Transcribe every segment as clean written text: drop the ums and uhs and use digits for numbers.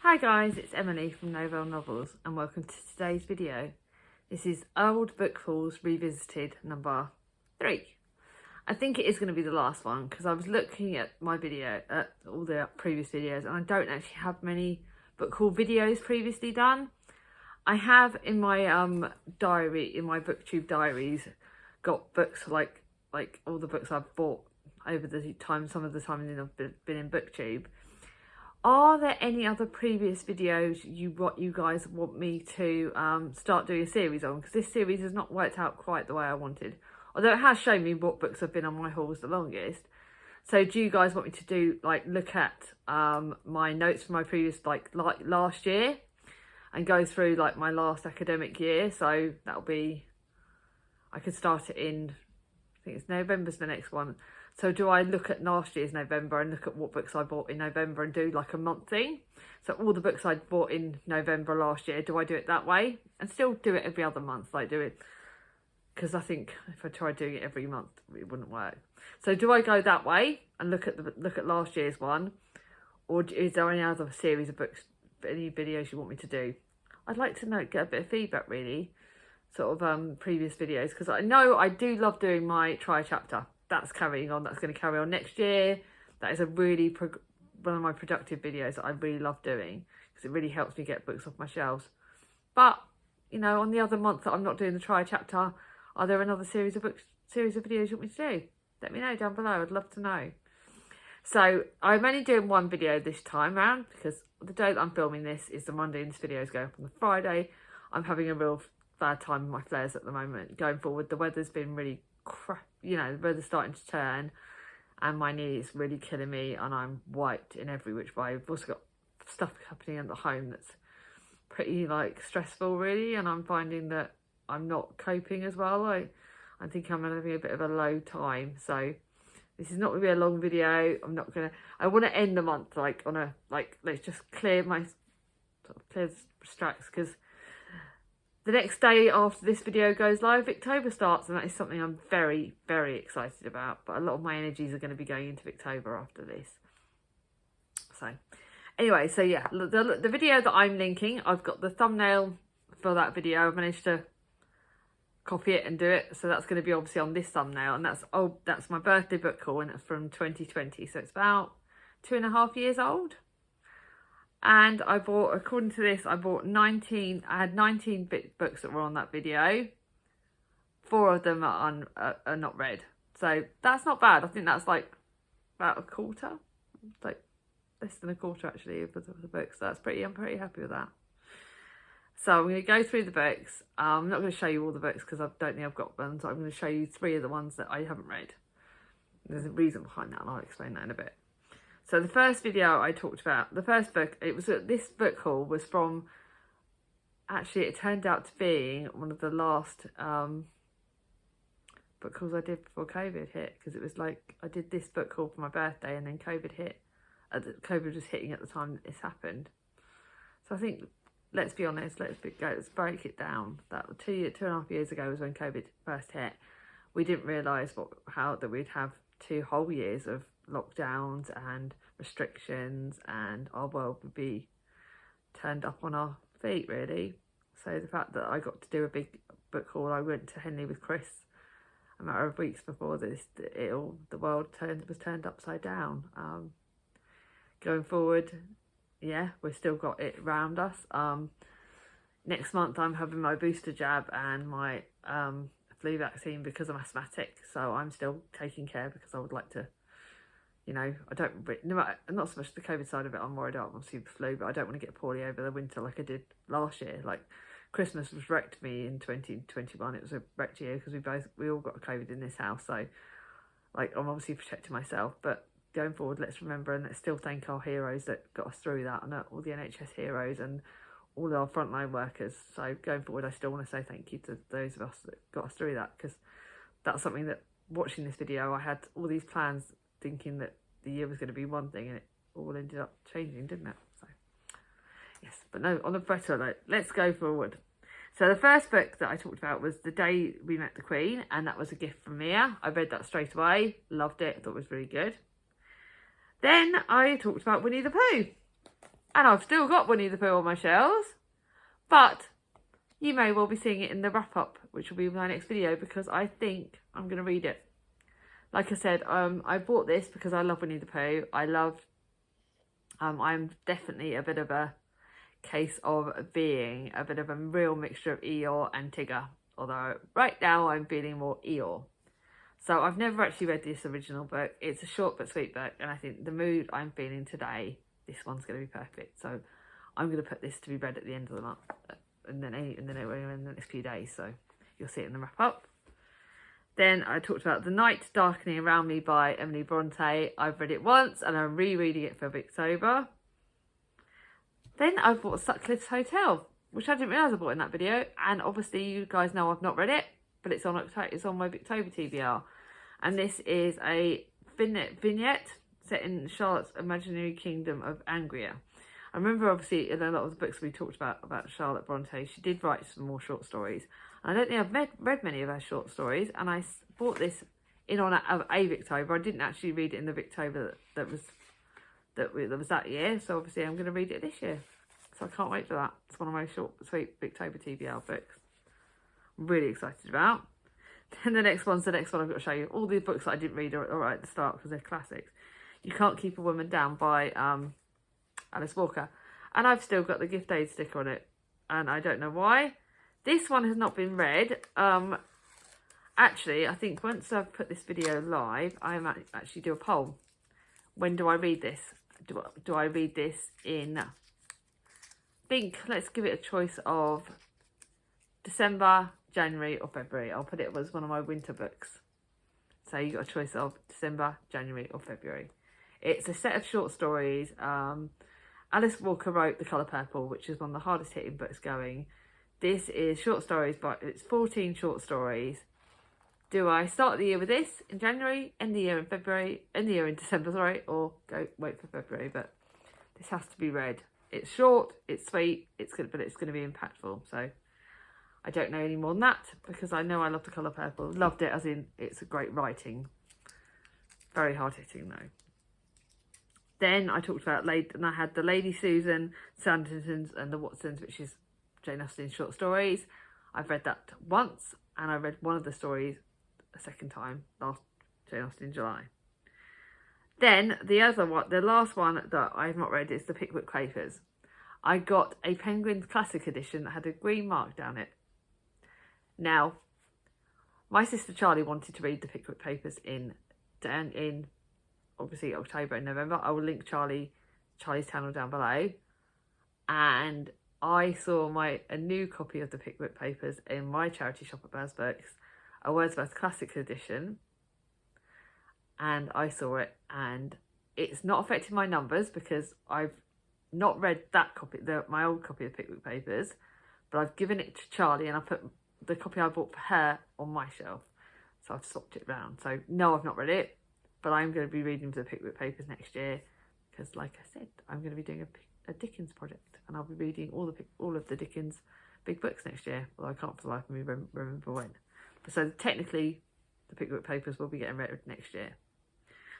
Hi guys, it's Emily from Novelle Novels and welcome to today's video. This is Old Book Hauls Revisited number 3. I think it is going to be the last one because I was looking at my video, at all the previous videos, and I don't actually have many book haul videos previously done. I have in my diary, in my booktube diaries, got books like all the books I've bought over the time, some of the time I've been in booktube. Are there any other previous videos you guys want me to start doing a series on? Because this series has not worked out quite the way I wanted. Although it has shown me what books have been on my hauls the longest. So do you guys want me to do, look at my notes from my previous, last year? And go through, my last academic year? So that'll be, I could start it in, I think it's November's the next one. So do I look at last year's November and look at what books I bought in November and do a month thing? So all the books I bought in November last year, do I do it that way? And still do it every other month, do it. Because I think if I tried doing it every month, it wouldn't work. So do I go that way and look at last year's one? Or is there any other series of books, any videos you want me to do? I'd like to get a bit of feedback really, previous videos. Because I know I do love doing my try chapter. That's carrying on. That's going to carry on next year. That is a really one of my productive videos that I really love doing because it really helps me get books off my shelves. But on the other month that I'm not doing the try chapter, are there another series of videos you want me to do? Let me know down below. I'd love to know. So I'm only doing one video this time around because the day that I'm filming this is the Monday and this video is going up on the Friday. I'm having a real bad time with my flares at the moment. Going forward, the weather's been really crap. The weather's starting to turn and my knee is really killing me and I'm wiped in every which way. I've also got stuff happening at the home that's pretty stressful really, and I'm finding that I'm not coping as well. I think I'm having a bit of a low time. So this is not going to be a long video. I want to end the month let's just clear my clear the tracks, because the next day after this video goes live, Victober starts, and that is something I'm very, very excited about. But a lot of my energies are going to be going into Victober after this. So, anyway, so yeah, the video that I'm linking, I've got the thumbnail for that video. I've managed to copy it and do it. So that's going to be obviously on this thumbnail. And that's my birthday book haul, and it's from 2020. So it's about 2.5 years old. And I bought, according to this, I had 19 books that were on that video. 4 of them are not read. So that's not bad. I think that's about a quarter. Less than a quarter actually of the books. So I'm pretty happy with that. So I'm going to go through the books. I'm not going to show you all the books because I don't think I've got them. So I'm going to show you 3 of the ones that I haven't read. There's a reason behind that and I'll explain that in a bit. So the first video I talked about, the first book, this book haul was from, actually it turned out to be one of the last book hauls I did before COVID hit, because it was I did this book haul for my birthday and then COVID hit. COVID was hitting at the time that this happened. So I think, let's be honest, let's break it down. That 2.5 years ago was when COVID first hit. We didn't realise that we'd have 2 whole years of lockdowns and restrictions, and our world would be turned up on our feet really. So the fact that I got to do a big book haul, I went to Henley with Chris a matter of weeks before this, the world was turned upside down. Going forward, yeah, we've still got it around us. Next month I'm having my booster jab and my flu vaccine because I'm asthmatic, so I'm still taking care because I would like to, not so much the COVID side of it, I'm worried about obviously the flu, but I don't want to get poorly over the winter like I did last year. Christmas was wrecked me in 2021. It was a wrecked year because we all got COVID in this house. So I'm obviously protecting myself, but going forward, let's remember and let's still thank our heroes that got us through that, and all the NHS heroes and all our frontline workers. So going forward, I still want to say thank you to those of us that got us through that, because that's something that, watching this video, I had all these plans thinking that the year was going to be one thing and it all ended up changing, didn't it? So yes, but no, on a better note, let's go forward. So the first book that I talked about was The Day We Met the Queen, and that was a gift from Mia. I read that straight away, loved it, thought it was really good. Then I talked about Winnie the Pooh. And I've still got Winnie the Pooh on my shelves. But you may well be seeing it in the wrap-up, which will be my next video, because I think I'm going to read it. Like I said, I bought this because I love Winnie the Pooh. I'm definitely a bit of a case of being a bit of a real mixture of Eeyore and Tigger. Although right now I'm feeling more Eeyore. So I've never actually read this original book. It's a short but sweet book. And I think the mood I'm feeling today, this one's going to be perfect. So I'm going to put this to be read at the end of the month. And then in the next few days. So you'll see it in the wrap-up. Then I talked about The Night Darkening Around Me by Emily Bronte. I've read it once and I'm rereading it for October. Then I bought Sutcliffe's Hotel, which I didn't realise I bought in that video. And obviously you guys know I've not read it, but it's on my October TBR. And this is a vignette set in Charlotte's imaginary kingdom of Angria. I remember obviously in a lot of the books we talked about Charlotte Bronte, she did write some more short stories. I don't think I've read many of her short stories, and I bought this in honour of a Victober. I didn't actually read it in the Victober that was that year, so obviously I'm going to read it this year. So I can't wait for that. It's one of my short, sweet Victober TBR books. I'm really excited about. Then the next one I've got to show you. All the books that I didn't read are right at the start because they're classics. You Can't Keep a Woman Down by Alice Walker. And I've still got the gift aid sticker on it, and I don't know why. This one has not been read. Actually, I think once I've put this video live, I might actually do a poll. When do I read this? Do I read this in, I think, let's give it a choice of December, January or February. I'll put it as one of my winter books. So you got a choice of December, January or February. It's a set of short stories. Alice Walker wrote The Colour Purple, which is one of the hardest hitting books going. This is short stories, but it's 14 short stories. Do I start the year with this in January, end the year in February, end the year in December, sorry, or wait for February? But this has to be read. It's short, it's sweet, but it's going to be impactful. So I don't know any more than that because I know I love The Colour Purple. Loved it as in it's a great writing. Very hard hitting though. Then I talked about and I had the Lady Susan, Sandertons and the Watsons, which is Jane Austen's short stories. I've read that once and I read one of the stories a second time last Jane Austen in July. Then the last one that I've not read is the Pickbook Papers. I got a Penguin Classic edition that had a green mark down it. Now, my sister Charlie wanted to read the Pickbook Papers in obviously October and November. I will link Charlie's channel down below. And I saw a new copy of the Pickbook Papers in my charity shop at Bears Books, a Wordsworth Classics edition. And I saw it, and it's not affected my numbers because I've not read that copy, my old copy of Pickbook Papers, but I've given it to Charlie and I put the copy I bought for her on my shelf. So I've swapped it round. So no, I've not read it, but I'm going to be reading the Pickbook Papers next year because, like I said, I'm going to be doing a Dickens project, and I'll be reading all of the Dickens big books next year. Although I can't for the life of me remember when. But so technically, the Pickbook Papers will be getting read next year.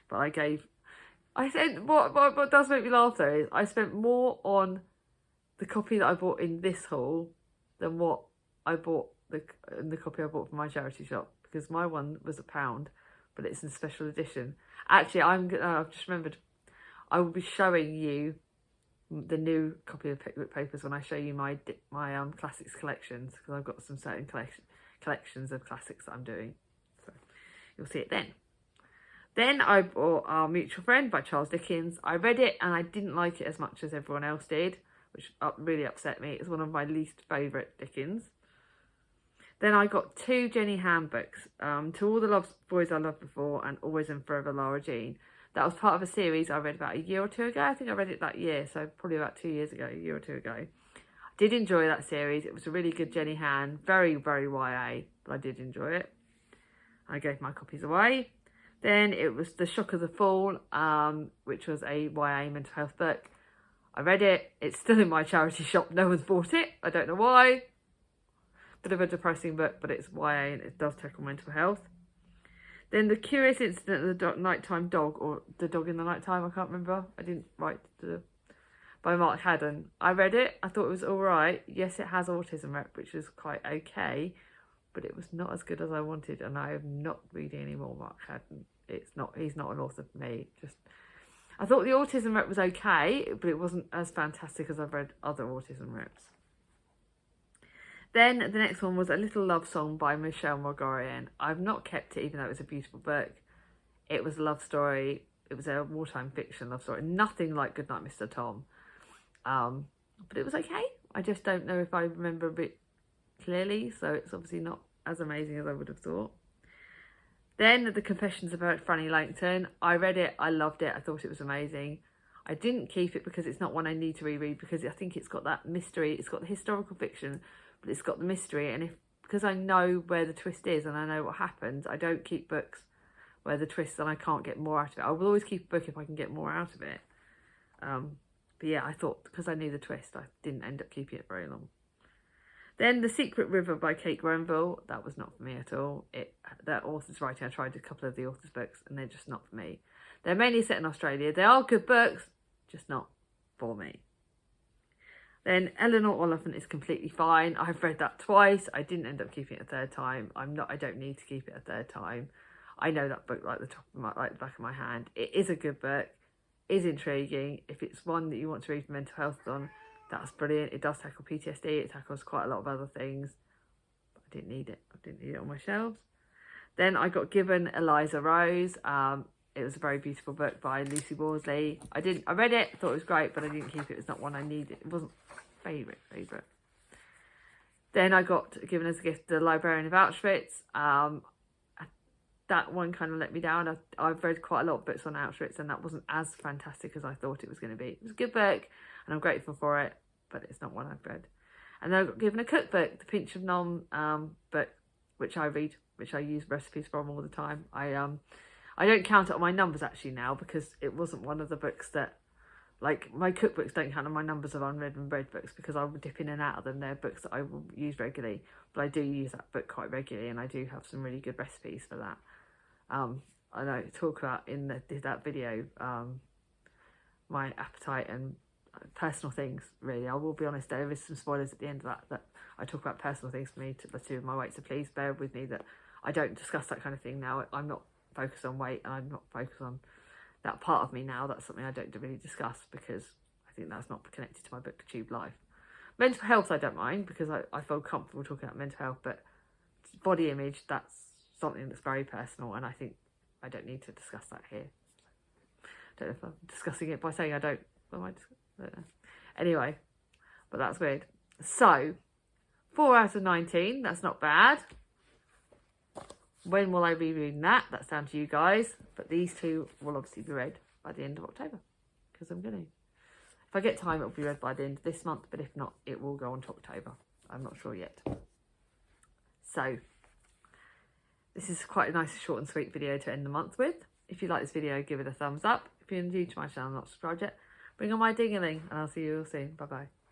But I said what does make me laugh though is I spent more on the copy that I bought in this haul than what I bought the copy I bought from my charity shop, because my one was £1, but it's in special edition. Actually, I've just remembered, I will be showing you the new copy of Pickbook Papers when I show you my classics collections, because I've got some certain collections of classics that I'm doing. So you'll see it then. Then I bought Our Mutual Friend by Charles Dickens. I read it and I didn't like it as much as everyone else did, which really upset me. It's one of my least favourite Dickens. Then I got 2 Jenny Han books, To All the Boys I Loved Before and Always and Forever Lara Jean. That was part of a series I read about a year or two ago. I think I read it that year, so probably about 2 years ago, a year or two ago. I did enjoy that series. It was a really good Jenny Han, very, very YA, but I did enjoy it. I gave my copies away. Then it was The Shock of the Fall, which was a YA mental health book. I read it. It's still in my charity shop. No one's bought it. I don't know why. Bit of a depressing book, but it's YA and it does tackle mental health. Then The Curious Incident of the Nighttime Dog, or The Dog in the Nighttime, I can't remember. I didn't write by Mark Haddon. I read it, I thought it was alright. Yes, it has autism rep, which was quite okay, but it was not as good as I wanted, and I am not reading any more Mark Haddon. He's not an author for me. I thought the autism rep was okay, but it wasn't as fantastic as I've read other autism reps. Then the next one was A Little Love Song by Michelle Mogorian. I've not kept it, even though it was a beautiful book. It was a love story. It was a wartime fiction love story. Nothing like Goodnight, Mr. Tom. But it was okay. I just don't know if I remember a bit clearly, so it's obviously not as amazing as I would have thought. Then The Confessions about Franny Langton. I read it, I loved it, I thought it was amazing. I didn't keep it because it's not one I need to reread, because I think it's got that mystery, it's got the historical fiction, but it's got the mystery, and because I know where the twist is and I know what happens, I don't keep books where the twist and I can't get more out of it. I will always keep a book if I can get more out of it. But yeah, I thought because I knew the twist, I didn't end up keeping it very long. Then The Secret River by Kate Grenville. That was not for me at all. That author's writing, I tried a couple of the author's books and they're just not for me. They're mainly set in Australia. They are good books, just not for me. Then Eleanor Oliver is completely fine. I've read that twice. I didn't end up keeping it a third time. I don't need to keep it a third time. I know that book like the back of my hand. It is a good book. It is intriguing. If it's one that you want to read for mental health on, that's brilliant. It does tackle PTSD. It tackles quite a lot of other things. But I didn't need it. I didn't need it on my shelves. Then I got given Eliza Rose. It was a very beautiful book by Lucy Worsley. I read it, thought it was great, but I didn't keep it. It's not one I needed. It wasn't favourite. Then I got given as a gift The Librarian of Auschwitz. That one kind of let me down. I've read quite a lot of books on Auschwitz, and that wasn't as fantastic as I thought it was going to be. It was a good book, and I'm grateful for it, but it's not one I've read. And then I got given a cookbook, The Pinch of Nom book, which I read, which I use recipes from all the time. I don't count it on my numbers actually now, because it wasn't one of the books that, like, my cookbooks don't count on my numbers of unread and read books, because I will dip in and out of them. They're books that I will use regularly, but I do use that book quite regularly, and I do have some really good recipes for that. I know talk about in that video my appetite and personal things. Really, I will be honest, there is some spoilers at the end of that I talk about personal things for me to do with my weight, so please bear with me that I don't discuss that kind of thing now. I'm not focused on weight, and I'm not focused on that part of me now. That's something I don't really discuss, because I think that's not connected to my booktube life. Mental health I don't mind, because I feel comfortable talking about mental health, but body image, that's something that's very personal, and I think I don't need to discuss that here. Don't know if I'm discussing it by saying I don't. Am I don't know. Anyway, but that's weird. So 4 out of 19, that's not bad. When will I be reading that? That's down to you guys, but these two will obviously be read by the end of October, because I'm going to. If I get time, it'll be read by the end of this month, but if not, it will go on to October. I'm not sure yet. So this is quite a nice short and sweet video to end the month with. If you like this video, give it a thumbs up. If you're new to my channel and not subscribed yet, bring on my ding-a-ling, and I'll see you all soon. Bye bye.